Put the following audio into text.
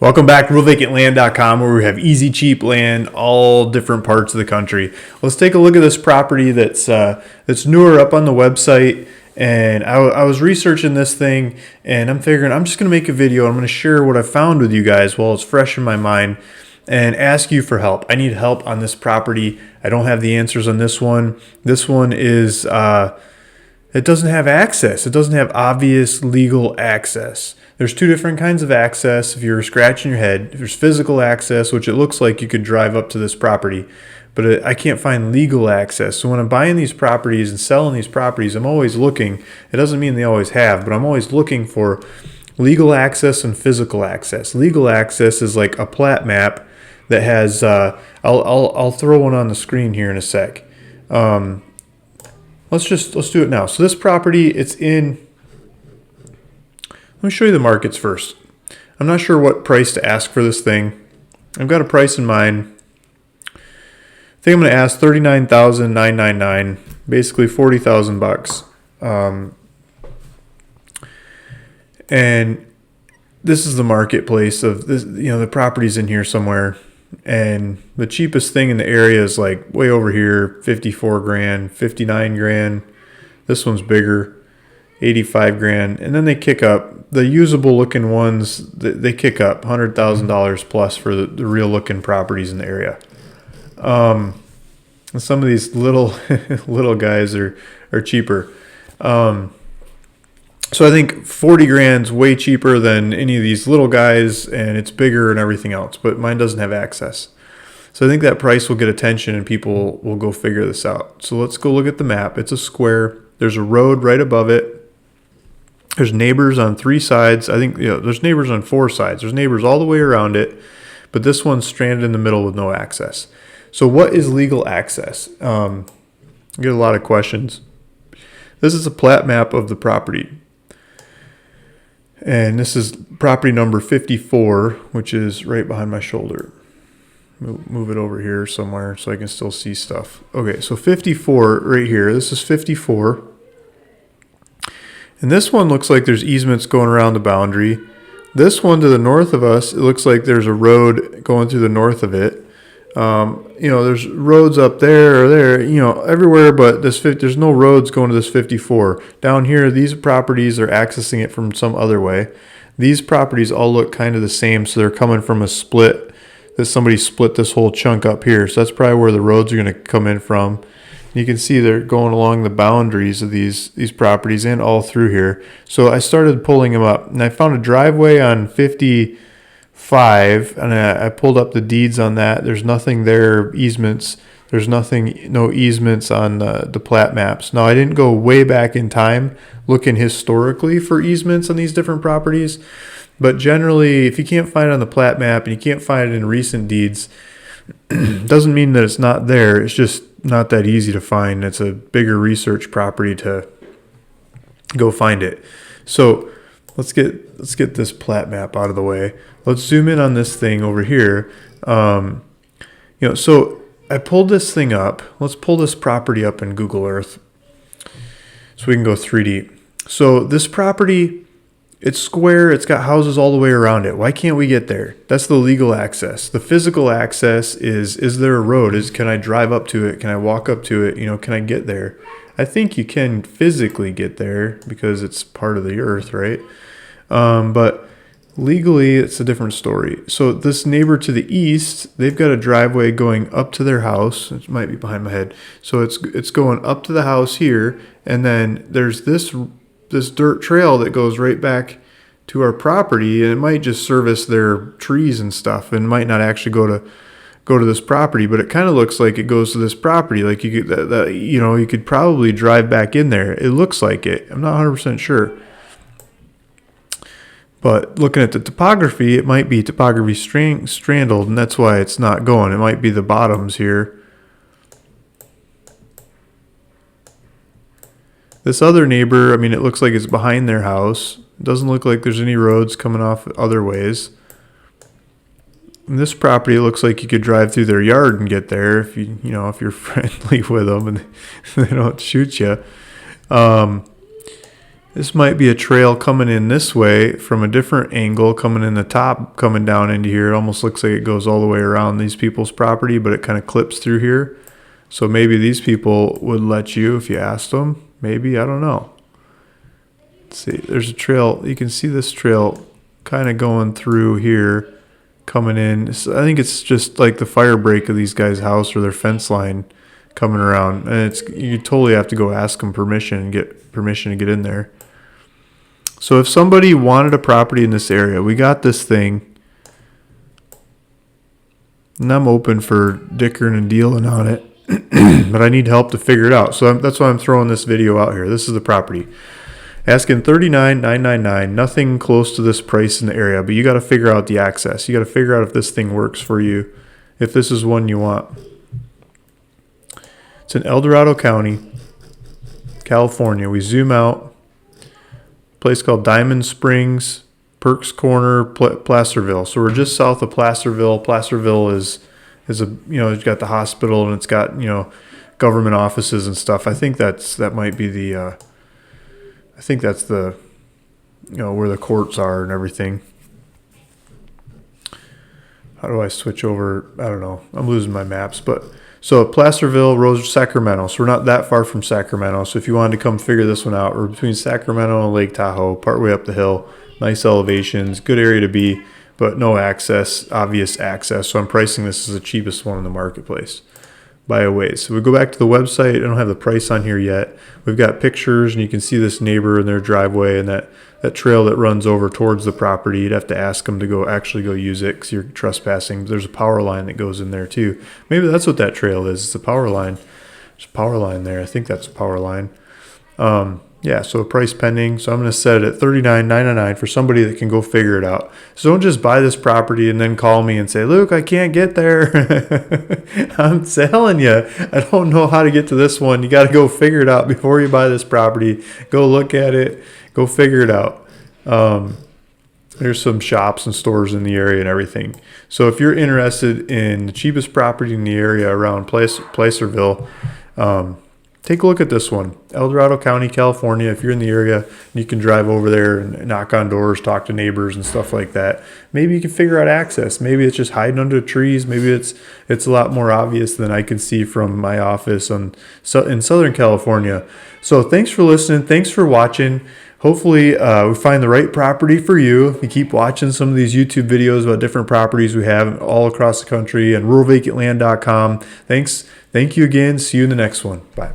Welcome back to RealVacantLand.com, where we have easy, cheap land, all different parts of the country. Let's take a look at this property that's newer up on the website. And I was researching this thing, and I'm figuring I'm just going to make a video. I'm going to share what I found with you guys while it's fresh in my mind and ask you for help. I need help on this property. I don't have the answers on this one. This one is, it doesn't have access. It doesn't have obvious legal access. There's two different kinds of access. If you're scratching your head, there's physical access, which it looks like you could drive up to this property, but I can't find legal access. So when I'm buying these properties and selling these properties, I'm always looking. It doesn't mean they always have, but I'm always looking for legal access and physical access. Legal access is like a plat map that has. I'll throw one on the screen here in a sec. Let's do it now. So this property, it's in. Let me show you the markets first. I'm not sure what price to ask for this thing. I've got a price in mind. I think I'm going to ask $39,999, basically $40,000. And this is the marketplace of this. The property's in here somewhere, and the cheapest thing in the area is like way over here, 54 grand, 59 grand. This one's bigger, 85 grand, and then they kick up. The usable looking ones, they kick up $100,000 plus for the real looking properties in the area. Some of these little guys are cheaper. So I think 40 grand's way cheaper than any of these little guys, and it's bigger and everything else, but mine doesn't have access. So I think that price will get attention and people will go figure this out. So let's go look at the map. It's a square. There's a road right above it. There's neighbors on 3 sides. I think there's neighbors on 4 sides. There's neighbors all the way around it, but this one's stranded in the middle with no access. So what is legal access? I get a lot of questions. This is a plat map of the property. And this is property number 54, which is right behind my shoulder. Move it over here somewhere so I can still see stuff. Okay, so 54 right here. This is 54. And this one looks like there's easements going around the boundary. This one to the north of us, it looks like there's a road going through the north of it. There's roads up there or there, everywhere, but there's no roads going to this 54. Down here, these properties are accessing it from some other way. These properties all look kind of the same, so they're coming from a split, that somebody split this whole chunk up here. So that's probably where the roads are going to come in from. You can see they're going along the boundaries of these properties and all through here. So I started pulling them up, and I found a driveway on 55, and I pulled up the deeds on that. There's nothing there, easements. There's no easements on the plat maps. Now, I didn't go way back in time looking historically for easements on these different properties, but generally, if you can't find it on the plat map and you can't find it in recent deeds, doesn't mean that it's not there. It's just not that easy to find. It's a bigger research property to go find it. So let's get this plat map out of the way. Let's zoom in on this thing over here. So I pulled this thing up. Let's pull this property up in Google Earth so we can go 3D. So this property, it's square. It's got houses all the way around it. Why can't we get there? That's the legal access. The physical access is there a road? Can I drive up to it? Can I walk up to it? Can I get there? I think you can physically get there because it's part of the earth, right? But legally, it's a different story. So this neighbor to the east, they've got a driveway going up to their house. It might be behind my head. So it's going up to the house here, and then there's this dirt trail that goes right back to our property, and it might just service their trees and stuff, and might not actually go to this property, but it kind of looks like it goes to this property. Like you could probably drive back in there. It looks like it. I'm not 100% sure, but looking at the topography, it might be topography strandled, and that's why it's not going. It might be the bottoms here. This other neighbor, it looks like it's behind their house. It doesn't look like there's any roads coming off other ways. And this property looks like you could drive through their yard and get there if if you're friendly with them and they don't shoot you. This might be a trail coming in this way from a different angle, coming in the top, coming down into here. It almost looks like it goes all the way around these people's property, but it kind of clips through here. So maybe these people would let you if you asked them. Maybe, I don't know. Let's see, there's a trail. You can see this trail kind of going through here, coming in. So I think it's just like the fire break of these guys' house or their fence line coming around. And you totally have to go ask them permission and get permission to get in there. So if somebody wanted a property in this area, we got this thing, and I'm open for dickering and dealing on it, but I need help to figure it out. So that's why I'm throwing this video out here. This is the property. Asking $39,999, nothing close to this price in the area, but you got to figure out the access. You got to figure out if this thing works for you, if this is one you want. It's in El Dorado County, California. We zoom out. Place called Diamond Springs, Perks Corner, Placerville. So we're just south of Placerville. Placerville is a, it's got the hospital and it's got, government offices and stuff. I think that might be the I think that's the where the courts are and everything. How do I switch over? I don't know. I'm losing my maps, but so Placerville, Rose, Sacramento. So we're not that far from Sacramento. So if you wanted to come figure this one out, we're between Sacramento and Lake Tahoe, partway up the hill. Nice elevations, good area to be, but no access, obvious access. So I'm pricing this as the cheapest one in the marketplace by a ways. So we go back to the website. I don't have the price on here yet. We've got pictures, and you can see this neighbor in their driveway and that trail that runs over towards the property. You'd have to ask them to actually go use it because you're trespassing. There's a power line that goes in there too. Maybe that's what that trail is. It's a power line. There's a power line there. I think that's a power line. Yeah, so price pending. So I'm going to set it at $39,999 for somebody that can go figure it out. So don't just buy this property and then call me and say, Luke, I can't get there. I'm telling you, I don't know how to get to this one. You got to go figure it out before you buy this property. Go look at it. Go figure it out. There's some shops and stores in the area and everything. So if you're interested in the cheapest property in the area around Placerville, take a look at this one. El Dorado County, California. If you're in the area, you can drive over there and knock on doors, talk to neighbors and stuff like that. Maybe you can figure out access. Maybe it's just hiding under trees. Maybe it's a lot more obvious than I can see from my office in Southern California. So thanks for listening. Thanks for watching. Hopefully we find the right property for you. You keep watching some of these YouTube videos about different properties we have all across the country and ruralvacantland.com. Thanks. Thank you again. See you in the next one. Bye.